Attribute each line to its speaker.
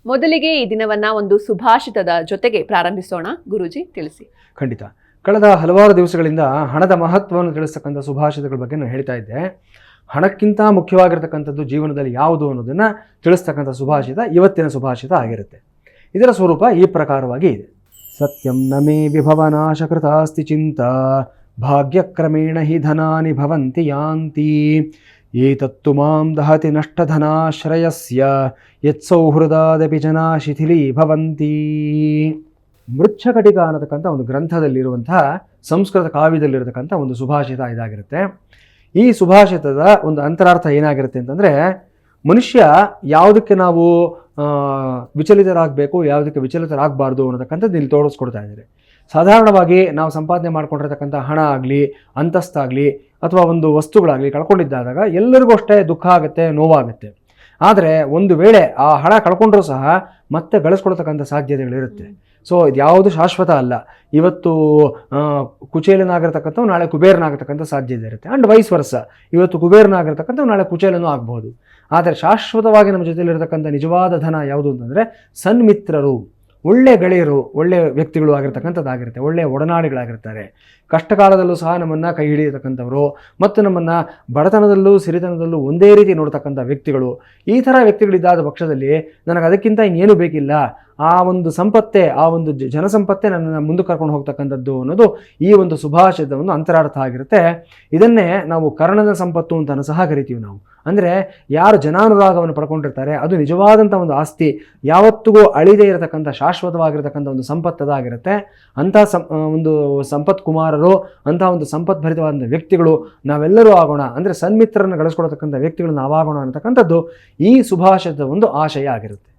Speaker 1: ಮೊದಲಿಗೆ ಈ ದಿನವನ್ನ ಒಂದು ಸುಭಾಷಿತದ ಜೊತೆಗೆ ಪ್ರಾರಂಭಿಸೋಣ. ಗುರೂಜಿ ತಿಳಿಸಿ.
Speaker 2: ಖಂಡಿತ. ಕಳೆದ ಹಲವಾರು ದಿವಸಗಳಿಂದ ಹಣದ ಮಹತ್ವವನ್ನು ತಿಳಿಸ್ತಕ್ಕಂಥ ಸುಭಾಷಿತಗಳ ಬಗ್ಗೆ ನಾನು ಹೇಳ್ತಾ ಇದ್ದೆ. ಹಣಕ್ಕಿಂತ ಮುಖ್ಯವಾಗಿರ್ತಕ್ಕಂಥದ್ದು ಜೀವನದಲ್ಲಿ ಯಾವುದು ಅನ್ನೋದನ್ನು ತಿಳಿಸ್ತಕ್ಕಂಥ ಸುಭಾಷಿತ ಇವತ್ತಿನ ಸುಭಾಷಿತ ಆಗಿರುತ್ತೆ. ಇದರ ಸ್ವರೂಪ ಈ ಪ್ರಕಾರವಾಗಿ ಇದೆ. ಸತ್ಯಂ ನಮೇ ವಿಭವನಾಶಕೃತಾಸ್ತಿ ಚಿಂತ ಭಾಗ್ಯಕ್ರಮೇಣ ಹಿ ಧನಾನಿ ಭವಂತಿ ಯಾಂತಿ ಏತತ್ತು ಮಾಂ ದಹತಿ ನಷ್ಟಧನಾಶ್ರಯಸ್ಯ ಯತ್ಸೌಹೃದಾದಪಿ ಜನಾ ಶಿಥಿಲೀ ಭವಂತಿ. ಮೃಚ್ಛಕಟಿಕ ಅನ್ನತಕ್ಕಂಥ ಒಂದು ಗ್ರಂಥದಲ್ಲಿರುವಂತಹ ಸಂಸ್ಕೃತ ಕಾವ್ಯದಲ್ಲಿರತಕ್ಕಂಥ ಒಂದು ಸುಭಾಷಿತ ಇದಾಗಿರುತ್ತೆ. ಈ ಸುಭಾಷಿತದ ಒಂದು ಅಂತರಾರ್ಥ ಏನಾಗಿರುತ್ತೆ ಅಂತಂದರೆ, ಮನುಷ್ಯ ಯಾವುದಕ್ಕೆ ನಾವು ವಿಚಲಿತರಾಗಬೇಕು, ಯಾವುದಕ್ಕೆ ವಿಚಲಿತರಾಗಬಾರ್ದು ಅನ್ನತಕ್ಕಂಥದ್ದು ಇಲ್ಲಿ ತೋರಿಸ್ಕೊಡ್ತಾ ಇದ್ದಾರೆ. ಸಾಧಾರಣವಾಗಿ ನಾವು ಸಂಪಾದನೆ ಮಾಡ್ಕೊಂಡಿರ್ತಕ್ಕಂಥ ಹಣ ಆಗಲಿ, ಅಂತಸ್ತಾಗಲಿ, ಅಥವಾ ಒಂದು ವಸ್ತುಗಳಾಗಲಿ ಕಳ್ಕೊಂಡಿದ್ದಾಗ ಎಲ್ಲರಿಗೂ ಅಷ್ಟೇ ದುಃಖ ಆಗುತ್ತೆ, ನೋವಾಗುತ್ತೆ. ಆದರೆ ಒಂದು ವೇಳೆ ಆ ಹಣ ಕಳ್ಕೊಂಡ್ರೂ ಸಹ ಮತ್ತೆ ಗಳಿಸ್ಕೊಡ್ತಕ್ಕಂಥ ಸಾಧ್ಯತೆಗಳಿರುತ್ತೆ. ಸೊ ಇದು ಯಾವುದು ಶಾಶ್ವತ ಅಲ್ಲ. ಇವತ್ತು ಕುಚೇಲನಾಗಿರ್ತಕ್ಕಂಥವು ನಾಳೆ ಕುಬೇರನಾಗಿರ್ತಕ್ಕಂಥ ಸಾಧ್ಯತೆ ಇರುತ್ತೆ. ಆ್ಯಂಡ್ ವೈಸ್ ವರ್ಸ, ಇವತ್ತು ಕುಬೇರನಾಗಿರ್ತಕ್ಕಂಥವು ನಾಳೆ ಕುಚೇಲನೂ ಆಗ್ಬೋದು. ಆದರೆ ಶಾಶ್ವತವಾಗಿ ನಮ್ಮ ಜೊತೆಲಿರ್ತಕ್ಕಂಥ ನಿಜವಾದ ಧನ ಯಾವುದು ಅಂತಂದರೆ ಸನ್ಮಿತ್ರರು, ಒಳ್ಳೆ ಗೆಳೆಯರು, ಒಳ್ಳೆ ವ್ಯಕ್ತಿಗಳು ಆಗಿರ್ತಕ್ಕಂಥದ್ದಾಗಿರುತ್ತೆ. ಒಳ್ಳೆಯ ಒಡನಾಡಿಗಳಾಗಿರ್ತಾರೆ. ಕಷ್ಟಕಾಲದಲ್ಲೂ ಸಹ ನಮ್ಮನ್ನು ಕೈ ಹಿಡಿಯತಕ್ಕಂಥವರು ಮತ್ತು ನಮ್ಮನ್ನು ಬಡತನದಲ್ಲೂ ಸಿರಿತನದಲ್ಲೂ ಒಂದೇ ರೀತಿ ನೋಡ್ತಕ್ಕಂಥ ವ್ಯಕ್ತಿಗಳು. ಈ ಥರ ವ್ಯಕ್ತಿಗಳಿದ್ದಾದ ಪಕ್ಷದಲ್ಲಿ ನನಗೆ ಅದಕ್ಕಿಂತ ಇನ್ನೇನು ಬೇಕಿಲ್ಲ, ಆ ಒಂದು ಸಂಪತ್ತೇ, ಆ ಒಂದು ಜನಸಂಪತ್ತೇ ನನ್ನನ್ನು ಮುಂದೆ ಕರ್ಕೊಂಡು ಹೋಗ್ತಕ್ಕಂಥದ್ದು ಅನ್ನೋದು ಈ ಒಂದು ಸುಭಾಷಿತದ ಒಂದು ಅಂತರಾರ್ಥ ಆಗಿರುತ್ತೆ. ಇದನ್ನೇ ನಾವು ಕರ್ಣದ ಸಂಪತ್ತು ಅಂತಲೂ ಸಹ ಕರಿತೀವಿ ನಾವು. ಅಂದರೆ ಯಾರು ಜನಾನುರಾಗವನ್ನು ಪಡ್ಕೊಂಡಿರ್ತಾರೆ ಅದು ನಿಜವಾದಂಥ ಒಂದು ಆಸ್ತಿ, ಯಾವತ್ತಿಗೂ ಅಳಿದೇ ಇರತಕ್ಕಂಥ ಶಾಶ್ವತವಾಗಿರ್ತಕ್ಕಂಥ ಒಂದು ಸಂಪತ್ತದಾಗಿರುತ್ತೆ. ಅಂಥ ಒಂದು ಸಂಪತ್ ಕುಮಾರರು, ಅಂಥ ಒಂದು ಸಂಪತ್ಭರಿತವಾದ ವ್ಯಕ್ತಿಗಳು ನಾವೆಲ್ಲರೂ ಆಗೋಣ. ಅಂದರೆ ಸನ್ಮಿತ್ರರನ್ನು ಗಳಿಸ್ಕೊಡ್ತಕ್ಕಂಥ ವ್ಯಕ್ತಿಗಳು ನಾವಾಗೋಣ ಅನ್ನತಕ್ಕಂಥದ್ದು ಈ ಸುಭಾಷಿತದ ಒಂದು ಆಶಯ ಆಗಿರುತ್ತೆ.